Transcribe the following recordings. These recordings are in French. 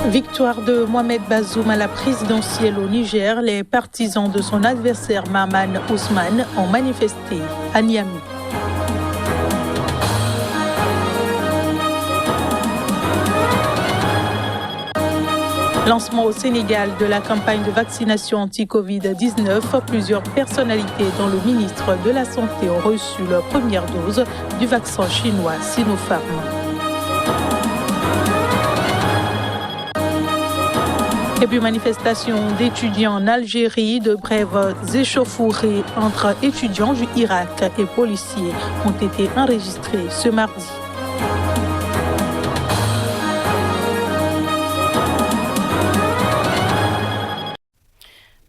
Victoire de Mohamed Bazoum à la présidentielle au Niger, les partisans de son adversaire Maman Ousmane ont manifesté à Niamey. Lancement au Sénégal de la campagne de vaccination anti-Covid-19, plusieurs personnalités dont le ministre de la Santé ont reçu leur première dose du vaccin chinois Sinopharm. Et puis manifestation d'étudiants en Algérie, de brèves échauffourées entre étudiants du Irak et policiers ont été enregistrées ce mardi.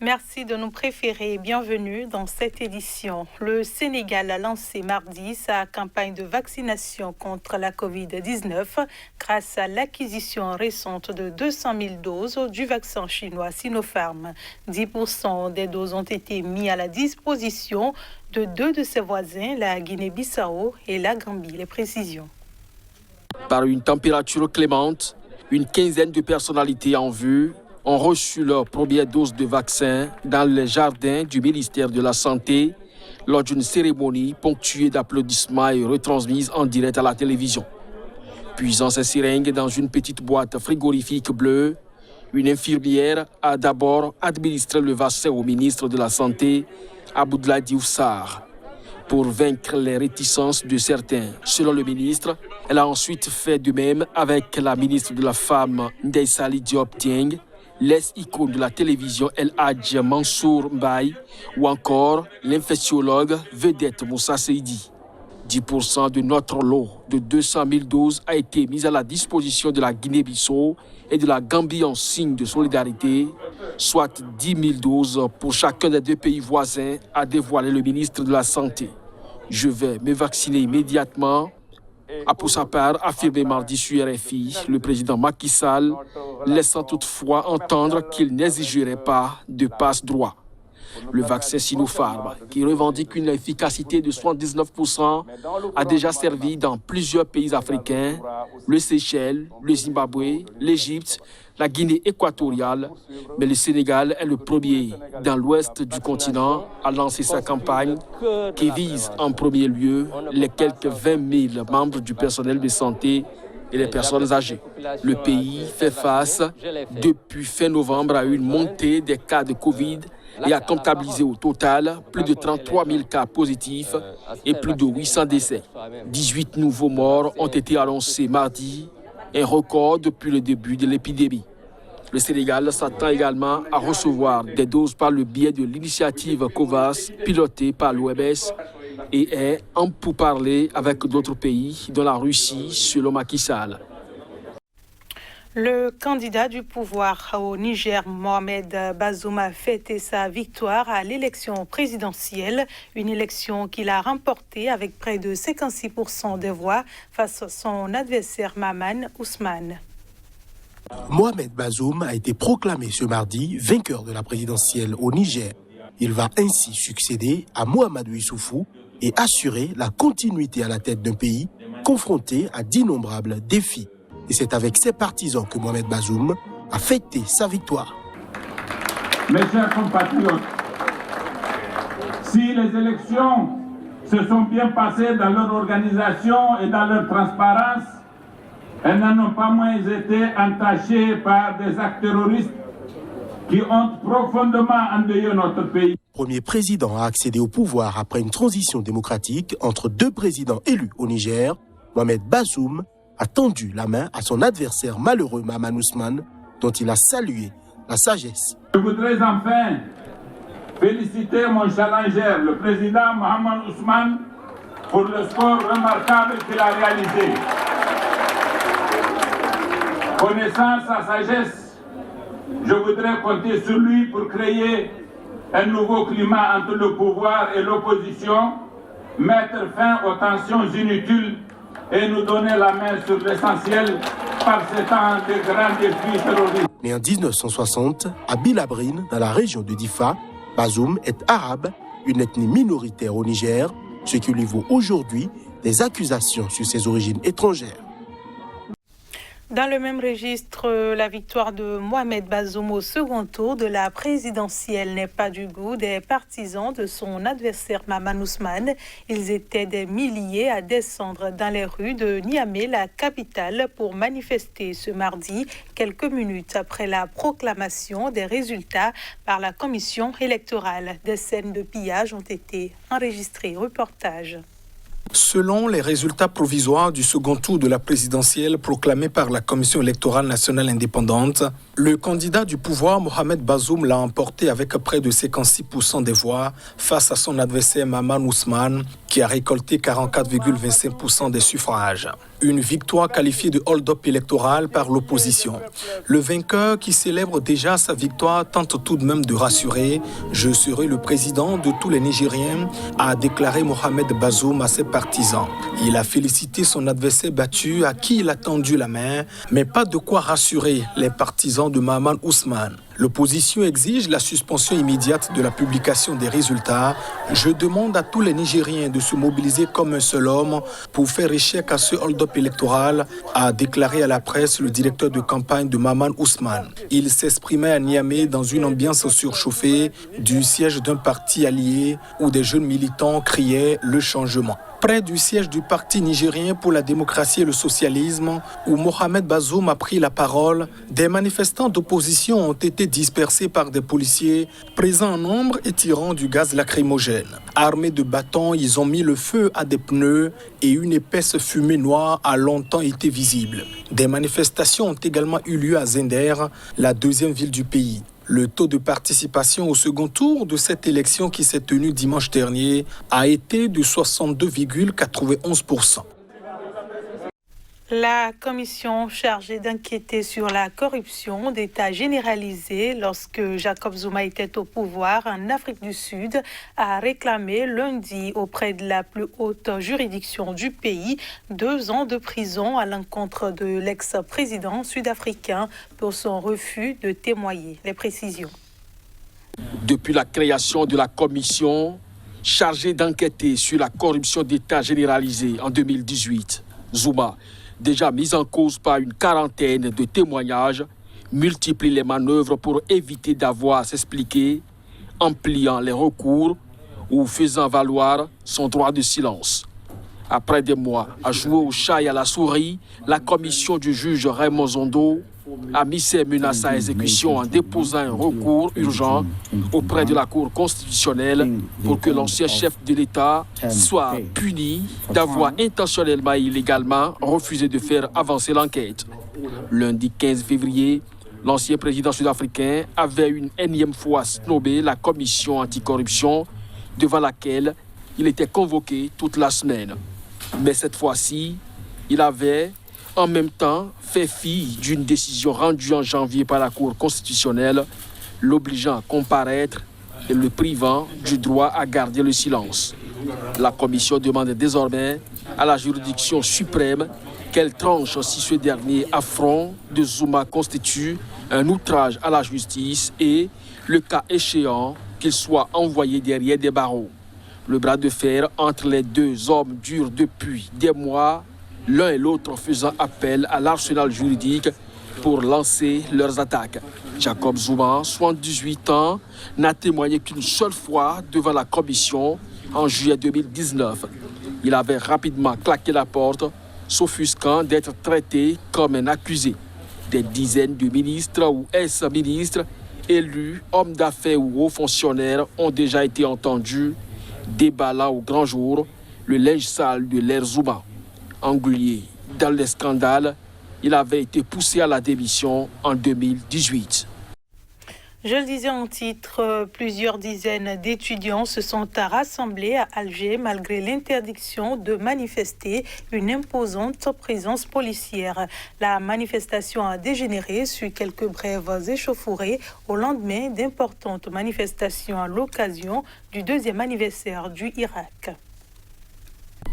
Merci de nous préférer. Bienvenue dans cette édition. Le Sénégal a lancé mardi sa campagne de vaccination contre la Covid-19 grâce à l'acquisition récente de 200 000 doses du vaccin chinois Sinopharm. 10% des doses ont été mises à la disposition de deux de ses voisins, la Guinée-Bissau et la Gambie. Les précisions. Par une température clémente, une quinzaine de personnalités en vue ont reçu leur première dose de vaccin dans les jardins du ministère de la Santé lors d'une cérémonie ponctuée d'applaudissements et retransmise en direct à la télévision. Puisant ses seringues dans une petite boîte frigorifique bleue, une infirmière a d'abord administré le vaccin au ministre de la Santé, Abdoulaye Diouf Sarr, pour vaincre les réticences de certains. Selon le ministre, elle a ensuite fait de même avec la ministre de la Femme, Ndeye Saly Diop Dieng, l'ex-icône de la télévision El Hadj Mansour Mbaye ou encore l'infectiologue vedette Moussa Seydi. 10% de notre lot de 200 000 doses a été mis à la disposition de la Guinée-Bissau et de la Gambie en signe de solidarité, soit 10 000 doses pour chacun des deux pays voisins, a dévoilé le ministre de la Santé. Je vais me vacciner immédiatement, a pour sa part affirmé mardi sur RFI le président Macky Sall, laissant toutefois entendre qu'il n'exigerait pas de passe-droit. Le vaccin Sinopharm, qui revendique une efficacité de 79%, a déjà servi dans plusieurs pays africains, le Seychelles, le Zimbabwe, l'Égypte, la Guinée équatoriale, mais le Sénégal est le premier dans l'ouest du continent à lancer sa campagne qui vise en premier lieu les quelques 20 000 membres du personnel de santé et les personnes âgées. Le pays fait face depuis fin novembre à une montée des cas de Covid et a comptabilisé au total plus de 33 000 cas positifs et plus de 800 décès. 18 nouveaux morts ont été annoncés mardi, un record depuis le début de l'épidémie. Le Sénégal s'attend également à recevoir des doses par le biais de l'initiative COVAX pilotée par l'OMS et est en pourparlers avec d'autres pays, dont la Russie, selon Macky Sall. Le candidat du pouvoir au Niger, Mohamed Bazoum, a fêté sa victoire à l'élection présidentielle, une élection qu'il a remportée avec près de 56% des voix face à son adversaire Maman Ousmane. Mohamed Bazoum a été proclamé ce mardi vainqueur de la présidentielle au Niger. Il va ainsi succéder à Mahamadou Issoufou et assurer la continuité à la tête d'un pays confronté à d'innombrables défis. Et c'est avec ses partisans que Mohamed Bazoum a fêté sa victoire. Mes chers compatriotes, si les élections se sont bien passées dans leur organisation et dans leur transparence, elles n'en ont pas moins été entachées par des actes terroristes qui ont profondément endeuillé notre pays. Le premier président a accédé au pouvoir après une transition démocratique entre deux présidents élus au Niger. Mohamed Bazoum a tendu la main à son adversaire malheureux Maman Ousmane, dont il a salué la sagesse. Je voudrais enfin féliciter mon challenger, le président Maman Ousmane, pour le score remarquable qu'il a réalisé. Connaissant sa sagesse, je voudrais compter sur lui pour créer un nouveau climat entre le pouvoir et l'opposition, mettre fin aux tensions inutiles et nous donner la main sur l'essentiel par ces temps de grands défis terroristes. Né en 1960, à Bilabrine, dans la région de Difa, Bazoum est arabe, une ethnie minoritaire au Niger, ce qui lui vaut aujourd'hui des accusations sur ses origines étrangères. Dans le même registre, la victoire de Mohamed Bazoum au second tour de la présidentielle n'est pas du goût des partisans de son adversaire Maman Ousmane. Ils étaient des milliers à descendre dans les rues de Niamey, la capitale, pour manifester ce mardi, quelques minutes après la proclamation des résultats par la commission électorale. Des scènes de pillage ont été enregistrées. Reportage. Selon les résultats provisoires du second tour de la présidentielle proclamés par la Commission électorale nationale indépendante, le candidat du pouvoir, Mohamed Bazoum, l'a emporté avec près de 56% des voix face à son adversaire Maman Ousmane, qui a récolté 44,25% des suffrages. Une victoire qualifiée de hold-up électoral par l'opposition. Le vainqueur, qui célèbre déjà sa victoire, tente tout de même de rassurer « Je serai le président de tous les Nigériens », a déclaré Mohamed Bazoum à ses partisans. Il a félicité son adversaire battu à qui il a tendu la main, mais pas de quoi rassurer les partisans de Maman Ousmane. L'opposition exige la suspension immédiate de la publication des résultats. Je demande à tous les Nigériens de se mobiliser comme un seul homme pour faire échec à ce hold-up électoral, a déclaré à la presse le directeur de campagne de Maman Ousmane. Il s'exprimait à Niamey dans une ambiance surchauffée du siège d'un parti allié où des jeunes militants criaient le changement. Près du siège du Parti nigérien pour la démocratie et le socialisme, où Mohamed Bazoum a pris la parole, des manifestants d'opposition ont été dispersés par des policiers présents en nombre et tirant du gaz lacrymogène. Armés de bâtons, ils ont mis le feu à des pneus et une épaisse fumée noire a longtemps été visible. Des manifestations ont également eu lieu à Zender, la deuxième ville du pays. Le taux de participation au second tour de cette élection qui s'est tenue dimanche dernier a été de 62,91%. La commission chargée d'enquêter sur la corruption d'État généralisée lorsque Jacob Zuma était au pouvoir en Afrique du Sud a réclamé lundi auprès de la plus haute juridiction du pays 2 ans de prison à l'encontre de l'ex-président sud-africain pour son refus de témoigner. Les précisions. Depuis la création de la commission chargée d'enquêter sur la corruption d'État généralisée en 2018, Zuma, déjà mis en cause par une quarantaine de témoignages, multiplie les manœuvres pour éviter d'avoir à s'expliquer, ampliant les recours ou faisant valoir son droit de silence. Après des mois à jouer au chat et à la souris, la commission du juge Raymond Zondo a mis ses menaces à exécution en déposant un recours urgent auprès de la Cour constitutionnelle pour que l'ancien chef de l'État soit puni d'avoir intentionnellement et illégalement refusé de faire avancer l'enquête. Lundi 15 février, l'ancien président sud-africain avait une énième fois snobé la commission anticorruption devant laquelle il était convoqué toute la semaine. Mais cette fois-ci, il avait en même temps fait fi d'une décision rendue en janvier par la Cour constitutionnelle, l'obligeant à comparaître et le privant du droit à garder le silence. La commission demande désormais à la juridiction suprême qu'elle tranche si ce dernier affront de Zuma constitue un outrage à la justice et, le cas échéant, qu'il soit envoyé derrière des barreaux. Le bras de fer entre les deux hommes dure depuis des mois, l'un et l'autre faisant appel à l'arsenal juridique pour lancer leurs attaques. Jacob Zuma, 78 ans, n'a témoigné qu'une seule fois devant la commission en juillet 2019. Il avait rapidement claqué la porte, s'offusquant d'être traité comme un accusé. Des dizaines de ministres ou ex-ministres, élus, hommes d'affaires ou hauts fonctionnaires ont déjà été entendus, déballant au grand jour le linge sale de l'ère Zuma. Englué dans les scandales, il avait été poussé à la démission en 2018. Je le disais en titre, plusieurs dizaines d'étudiants se sont rassemblés à Alger malgré l'interdiction de manifester, une imposante présence policière. La manifestation a dégénéré sur quelques brèves échauffourées au lendemain d'importantes manifestations à l'occasion du 2e anniversaire du Irak.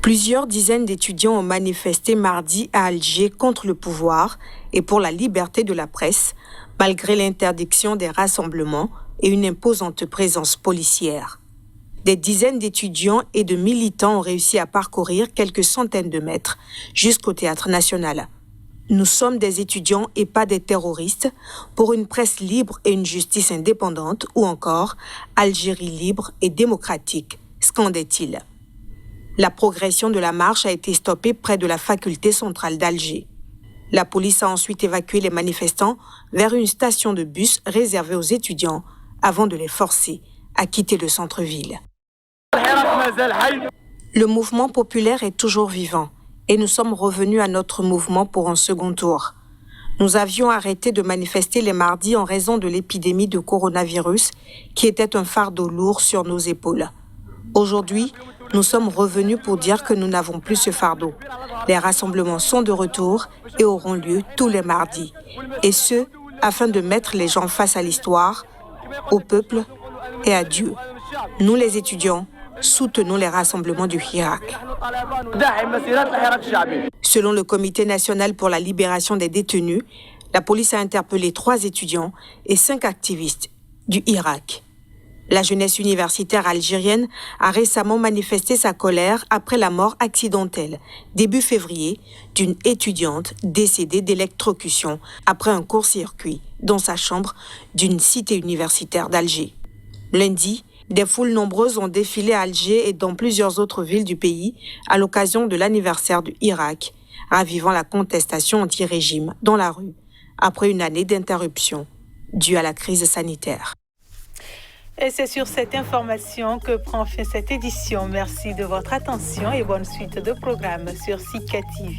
Plusieurs dizaines d'étudiants ont manifesté mardi à Alger contre le pouvoir et pour la liberté de la presse, malgré l'interdiction des rassemblements et une imposante présence policière. Des dizaines d'étudiants et de militants ont réussi à parcourir quelques centaines de mètres jusqu'au Théâtre national. Nous sommes des étudiants et pas des terroristes, pour une presse libre et une justice indépendante, ou encore Algérie libre et démocratique, scandait-il. La progression de la marche a été stoppée près de la faculté centrale d'Alger. La police a ensuite évacué les manifestants vers une station de bus réservée aux étudiants avant de les forcer à quitter le centre-ville. Le mouvement populaire est toujours vivant et nous sommes revenus à notre mouvement pour un second tour. Nous avions arrêté de manifester les mardis en raison de l'épidémie de coronavirus qui était un fardeau lourd sur nos épaules. Aujourd'hui, nous sommes revenus pour dire que nous n'avons plus ce fardeau. Les rassemblements sont de retour et auront lieu tous les mardis. Et ce, afin de mettre les gens face à l'histoire, au peuple et à Dieu. Nous, les étudiants, soutenons les rassemblements du Hirak. Selon le Comité national pour la libération des détenus, la police a interpellé 3 étudiants et 5 activistes du Hirak. La jeunesse universitaire algérienne a récemment manifesté sa colère après la mort accidentelle, début février, d'une étudiante décédée d'électrocution après un court-circuit dans sa chambre d'une cité universitaire d'Alger. Lundi, des foules nombreuses ont défilé à Alger et dans plusieurs autres villes du pays à l'occasion de l'anniversaire du Hirak, ravivant la contestation anti-régime dans la rue après une année d'interruption due à la crise sanitaire. Et c'est sur cette information que prend fin cette édition. Merci de votre attention et bonne suite de programmes sur Sika TV.